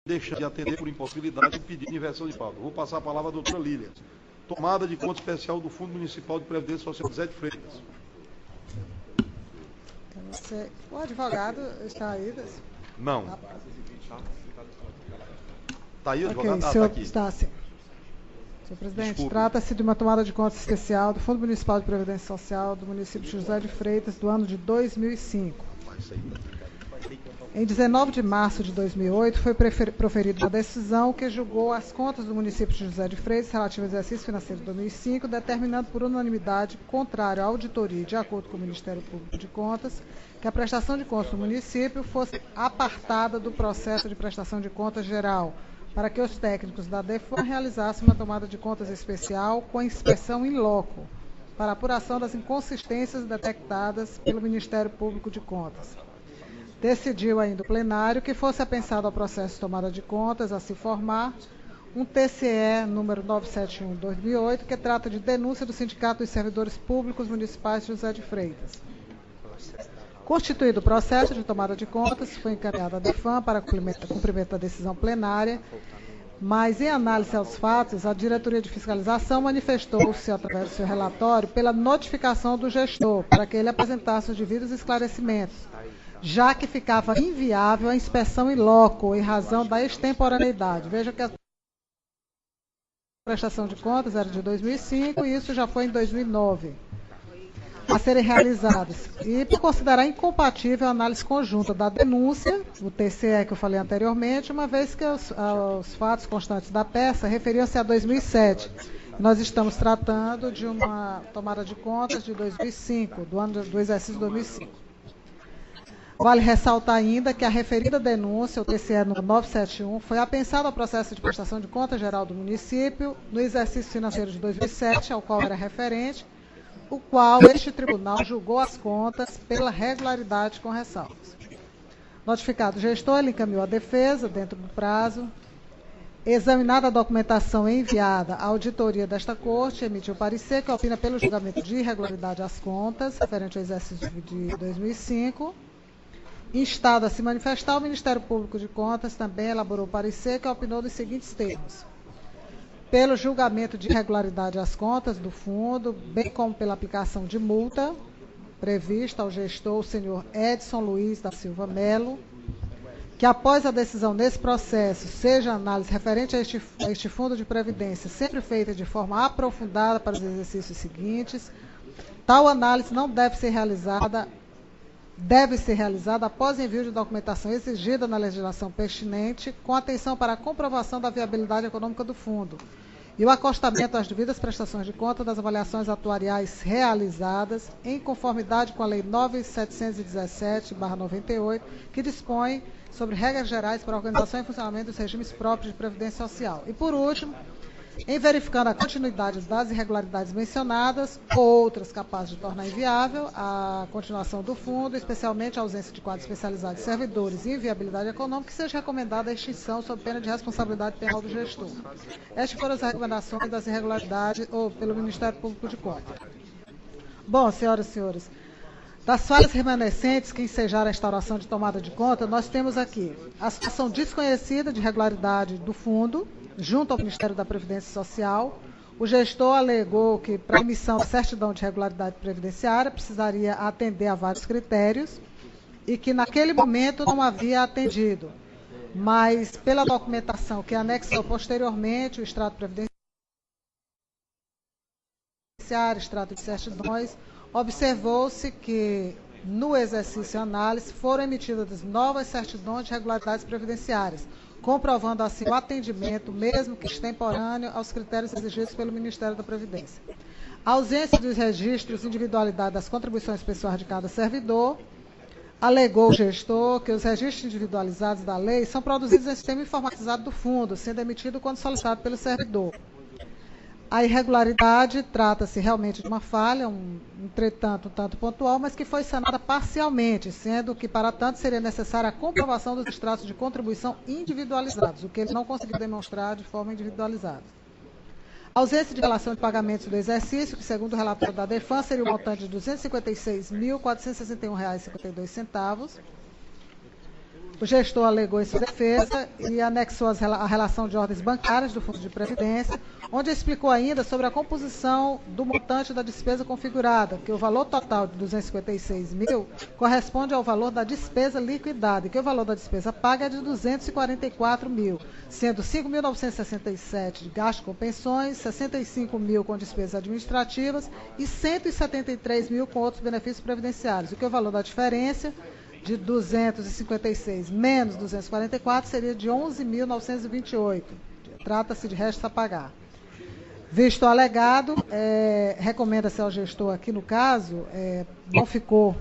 deixar de atender por impossibilidade e pedir inversão de pauta. Vou passar a palavra à doutora Lília. Tomada de conta especial do Fundo Municipal de Previdência Social Zé de Freitas. O advogado está aí? Não. Está aí, advogado? Ok, Está aqui. Está sim. Senhor presidente, trata-se de uma tomada de conta especial do Fundo Municipal de Previdência Social do município de José de Freitas do ano de 2005. Em 19 de março de 2008, foi proferida uma decisão que julgou as contas do município de José de Freitas relativas ao exercício financeiro de 2005, determinando por unanimidade, contrário à auditoria e de acordo com o Ministério Público de Contas, que a prestação de contas do município fosse apartada do processo de prestação de contas geral, para que os técnicos da DEFAN realizassem uma tomada de contas especial com inspeção in loco, para apuração das inconsistências detectadas pelo Ministério Público de Contas. Decidiu ainda o plenário que fosse apensado ao processo de tomada de contas a se formar um TCE número 971/2008, que trata de denúncia do Sindicato dos Servidores Públicos Municipais de José de Freitas. Constituído o processo de tomada de contas, foi encaminhado à DEFAN para cumprimento da decisão plenária, mas, em análise aos fatos, a Diretoria de Fiscalização manifestou-se, através do seu relatório, pela notificação do gestor, para que ele apresentasse os devidos esclarecimentos, já que ficava inviável a inspeção in loco, em razão da extemporaneidade. Veja que a prestação de contas era de 2005 e isso já foi em 2009 a serem realizadas. E por considerar incompatível a análise conjunta da denúncia, o TCE que eu falei anteriormente, uma vez que os fatos constantes da peça referiam-se a 2007. Nós estamos tratando de uma tomada de contas de 2005, do exercício 2005. Vale ressaltar ainda que a referida denúncia, o TCE número 971, foi apensada ao processo de prestação de conta geral do município no exercício financeiro de 2007, ao qual era referente, o qual este tribunal julgou as contas pela regularidade com ressalvas. Notificado o gestor, ele encaminhou a defesa dentro do prazo. Examinada a documentação enviada à auditoria desta corte, emitiu parecer que opina pelo julgamento de irregularidade às contas, referente ao exercício de 2005. Instado a se manifestar, o Ministério Público de Contas também elaborou parecer que opinou dos seguintes termos: pelo julgamento de irregularidade às contas do fundo, bem como pela aplicação de multa prevista ao gestor, o senhor Edson Luiz da Silva Melo, que após a decisão nesse processo, seja a análise referente a este fundo de previdência sempre feita de forma aprofundada para os exercícios seguintes, tal análise não deve ser realizada após envio de documentação exigida na legislação pertinente, com atenção para a comprovação da viabilidade econômica do fundo e o acostamento às devidas prestações de conta das avaliações atuariais realizadas, em conformidade com a Lei 9.717/98, que dispõe sobre regras gerais para a organização e funcionamento dos regimes próprios de previdência social. E, por último, em verificando a continuidade das irregularidades mencionadas, outras capazes de tornar inviável a continuação do fundo, especialmente a ausência de quadros especializados de servidores e inviabilidade econômica, que seja recomendada a extinção sob pena de responsabilidade penal do gestor. Estas foram as recomendações das irregularidades pelo Ministério Público de Contas. Bom, senhoras e senhores, das falhas remanescentes que ensejaram a instauração de tomada de conta, nós temos aqui a situação desconhecida de irregularidade do fundo, junto ao Ministério da Previdência Social. O gestor alegou que, para a emissão da certidão de regularidade previdenciária, precisaria atender a vários critérios e que, naquele momento, não havia atendido. Mas, pela documentação que anexou posteriormente o extrato previdenciário, extrato de certidões, observou-se que, no exercício e análise, foram emitidas novas certidões de regularidades previdenciárias, comprovando assim o atendimento, mesmo que extemporâneo, aos critérios exigidos pelo Ministério da Previdência. A ausência dos registros individualidade das contribuições pessoais de cada servidor, alegou o gestor que os registros individualizados da lei são produzidos em sistema informatizado do fundo, sendo emitido quando solicitado pelo servidor. A irregularidade trata-se realmente de uma falha, entretanto, um tanto pontual, mas que foi sanada parcialmente, sendo que, para tanto, seria necessária a comprovação dos extratos de contribuição individualizados, o que ele não conseguiu demonstrar de forma individualizada. A ausência de relação de pagamentos do exercício, que, segundo o relatório da DEFAN, seria o montante de R$ 256.461,52. O gestor alegou em sua defesa e anexou a relação de ordens bancárias do Fundo de Previdência, onde explicou ainda sobre a composição do montante da despesa configurada, que o valor total de 256 mil corresponde ao valor da despesa liquidada, e que o valor da despesa paga é de 244 mil, sendo 5.967 de gasto com pensões, 65 mil com despesas administrativas e 173 mil com outros benefícios previdenciários, e que o valor da diferença de 256 menos 244 seria de 11.928. Trata-se de restos a pagar. Visto o alegado, recomenda-se ao gestor aqui no caso, não ficou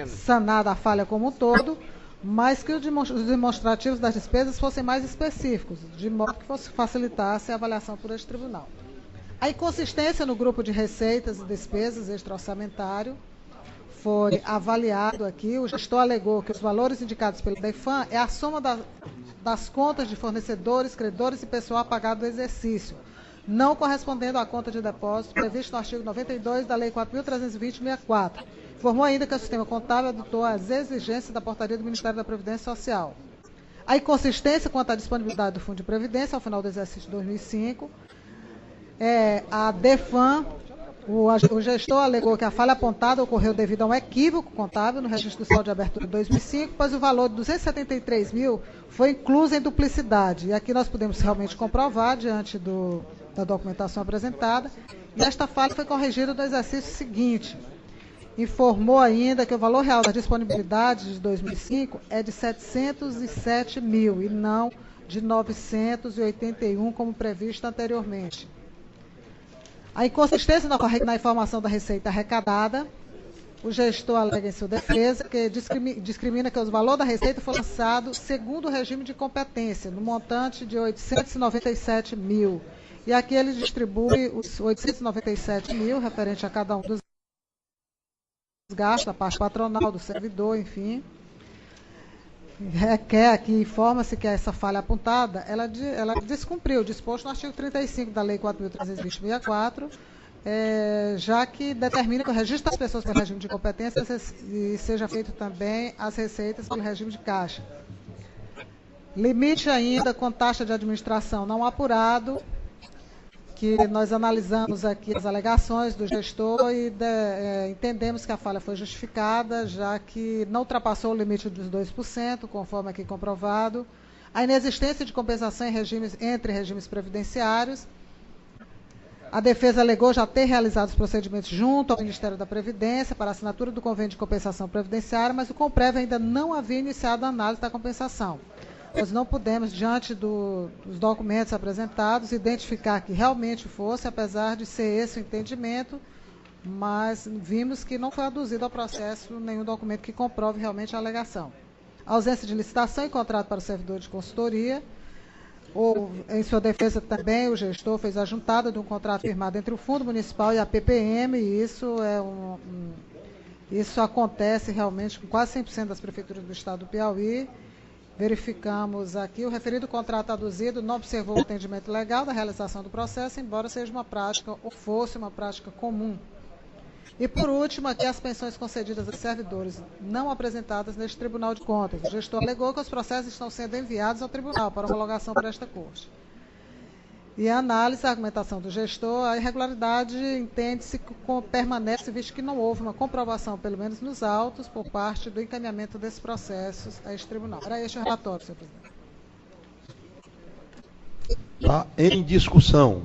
sanada a falha como um todo, mas que os demonstrativos das despesas fossem mais específicos, de modo que facilitasse a avaliação por este tribunal. A inconsistência no grupo de receitas e despesas extra-orçamentário foi avaliado aqui. O gestor alegou que os valores indicados pelo DEFAN é a soma das contas de fornecedores, credores e pessoal pagado do exercício, não correspondendo à conta de depósito prevista no artigo 92 da Lei 4.320/64. Informou ainda que o sistema contábil adotou as exigências da portaria do Ministério da Previdência Social. A inconsistência quanto à disponibilidade do Fundo de Previdência ao final do exercício 2005. A DEFAN, o gestor alegou que a falha apontada ocorreu devido a um equívoco contábil no registro do saldo de abertura de 2005, pois o valor de 273 mil foi incluso em duplicidade. E aqui nós podemos realmente comprovar, diante da documentação apresentada, e esta falha foi corrigida no exercício seguinte. Informou ainda que o valor real da disponibilidade de 2005 é de 707 mil e não de 981, como previsto anteriormente. A inconsistência na informação da receita arrecadada. O gestor alega em sua defesa que discrimina que o valor da receita foi lançado segundo o regime de competência, no montante de 897 mil. E aqui ele distribui os 897 mil, referente a cada um dos gastos, a parte patronal do servidor, enfim. Requer aqui, informa-se que essa falha apontada, ela descumpriu o disposto no artigo 35 da Lei 4.320/64, já que determina que o registro das pessoas pelo regime de competência seja feito também as receitas pelo regime de caixa. Limite ainda com taxa de administração não apurado, que nós analisamos aqui as alegações do gestor e entendemos que a falha foi justificada, já que não ultrapassou o limite dos 2%, conforme aqui comprovado. A inexistência de compensação entre regimes previdenciários. A defesa alegou já ter realizado os procedimentos junto ao Ministério da Previdência para a assinatura do convênio de compensação previdenciária, mas o CONPREV ainda não havia iniciado a análise da compensação. Nós não pudemos, diante dos documentos apresentados, identificar que realmente fosse, apesar de ser esse o entendimento, mas vimos que não foi aduzido ao processo nenhum documento que comprove realmente a alegação. A ausência de licitação e contrato para o servidor de consultoria. Em sua defesa também, o gestor fez a juntada de um contrato firmado entre o Fundo Municipal e a PPM, e isso acontece realmente com quase 100% das prefeituras do estado do Piauí. Verificamos aqui, o referido contrato aduzido não observou o entendimento legal da realização do processo, embora seja uma prática ou fosse uma prática comum. E, por último, aqui as pensões concedidas a servidores não apresentadas neste Tribunal de Contas. O gestor alegou que os processos estão sendo enviados ao tribunal para homologação por esta Corte. E a análise, a argumentação do gestor, a irregularidade entende-se que permanece, visto que não houve uma comprovação, pelo menos nos autos, por parte do encaminhamento desses processos a este tribunal. Era este o relatório, senhor presidente. Está em discussão.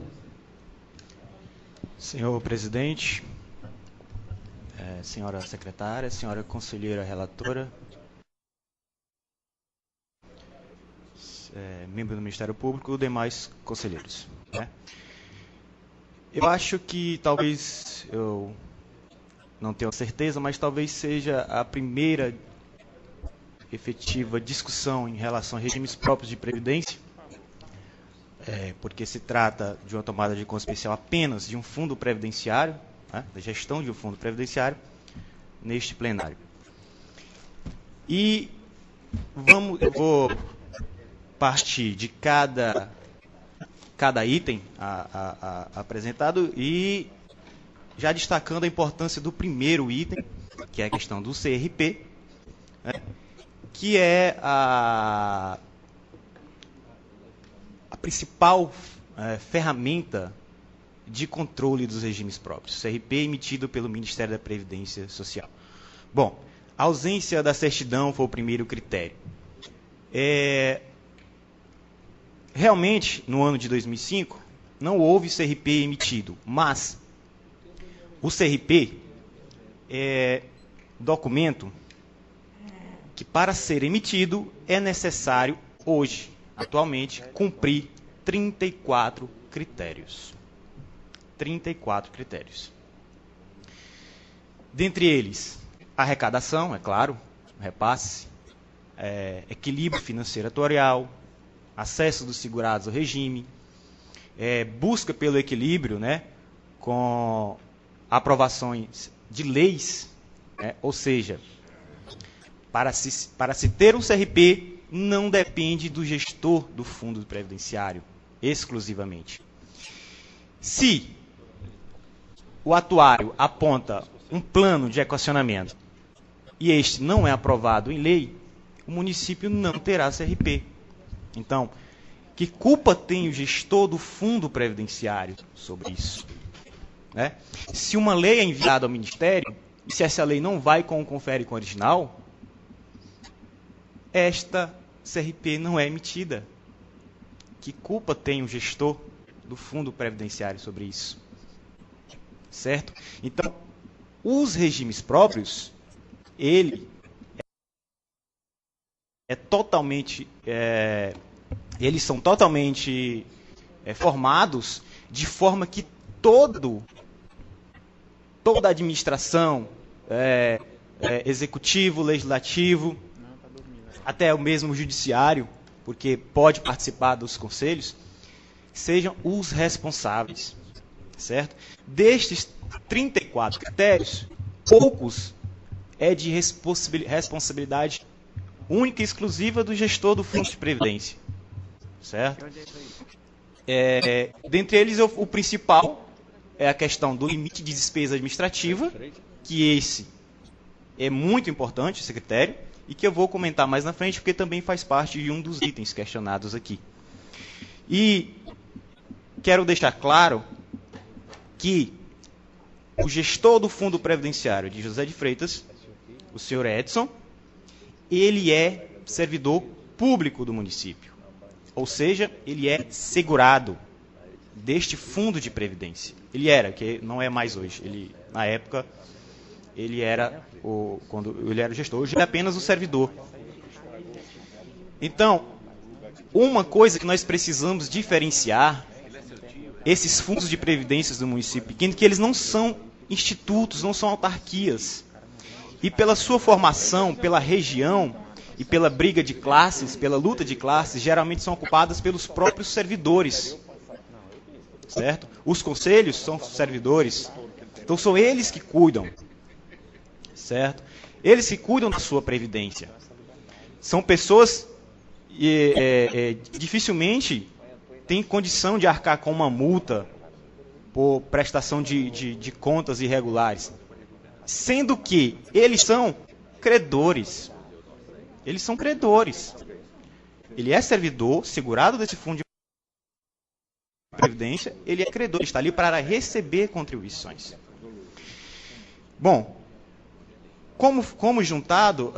Senhor presidente, senhora secretária, senhora conselheira relatora, membro do Ministério Público e demais conselheiros. Eu acho que talvez, eu não tenho certeza, mas talvez seja a primeira efetiva discussão em relação a regimes próprios de previdência, porque se trata de uma tomada de conta especial apenas de um fundo previdenciário, da gestão de um fundo previdenciário, neste plenário. E eu vou partir de cada item apresentado e já destacando a importância do primeiro item, que é a questão do CRP, que é a principal ferramenta de controle dos regimes próprios, CRP emitido pelo Ministério da Previdência Social. Bom, a ausência da certidão foi o primeiro critério. Realmente, no ano de 2005, não houve CRP emitido, mas o CRP é documento que, para ser emitido, é necessário, hoje, atualmente, cumprir 34 critérios. 34 critérios. Dentre eles, arrecadação, é claro, repasse, equilíbrio financeiro atuarial, acesso dos segurados ao regime, busca pelo equilíbrio, né, com aprovações de leis, ou seja, para se ter um CRP, não depende do gestor do fundo previdenciário, exclusivamente. Se o atuário aponta um plano de equacionamento e este não é aprovado em lei, o município não terá CRP. Então, que culpa tem o gestor do fundo previdenciário sobre isso? Né? Se uma lei é enviada ao Ministério, e se essa lei não vai com o confere com o original, esta CRP não é emitida. Que culpa tem o gestor do fundo previdenciário sobre isso? Certo? Então, os regimes próprios, eles são totalmente formados de forma que toda a administração, executivo, legislativo, até o mesmo judiciário, porque pode participar dos conselhos, sejam os responsáveis, certo? Destes 34 critérios, poucos é de responsabilidade única e exclusiva do gestor do fundo de previdência, certo? Dentre eles, o principal é a questão do limite de despesa administrativa, que esse é muito importante, esse critério, e que eu vou comentar mais na frente, porque também faz parte de um dos itens questionados aqui. E quero deixar claro que o gestor do Fundo Previdenciário de José de Freitas, o senhor Edson, ele é servidor público do município. Ou seja, ele é segurado deste fundo de previdência. Ele era, que não é mais hoje. Na época, ele era quando ele era o gestor, hoje ele é apenas o servidor. Então, uma coisa que nós precisamos diferenciar esses fundos de previdências do município pequeno, que eles não são institutos, não são autarquias. E pela sua formação, pela região e pela briga de classes, pela luta de classes, geralmente são ocupadas pelos próprios servidores. Certo? Os conselhos são servidores. Então são eles que cuidam. Certo? Eles que cuidam da sua previdência. São pessoas dificilmente têm condição de arcar com uma multa por prestação de contas irregulares. Sendo que eles são credores. Eles são credores. Ele é servidor, segurado desse fundo de previdência, ele é credor, ele está ali para receber contribuições. Bom, como juntado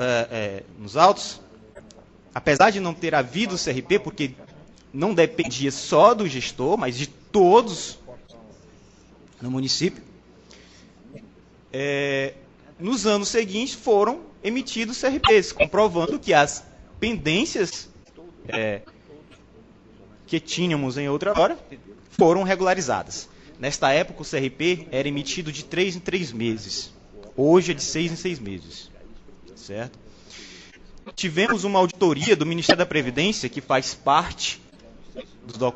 nos autos, apesar de não ter havido CRP, porque não dependia só do gestor, mas de todos no município, nos anos seguintes foram emitidos CRPs, comprovando que as pendências que tínhamos em outra hora foram regularizadas. Nesta época, o CRP era emitido de 3 em 3 meses. Hoje é de 6 em 6 meses. Certo? Tivemos uma auditoria do Ministério da Previdência, que faz parte dos documentos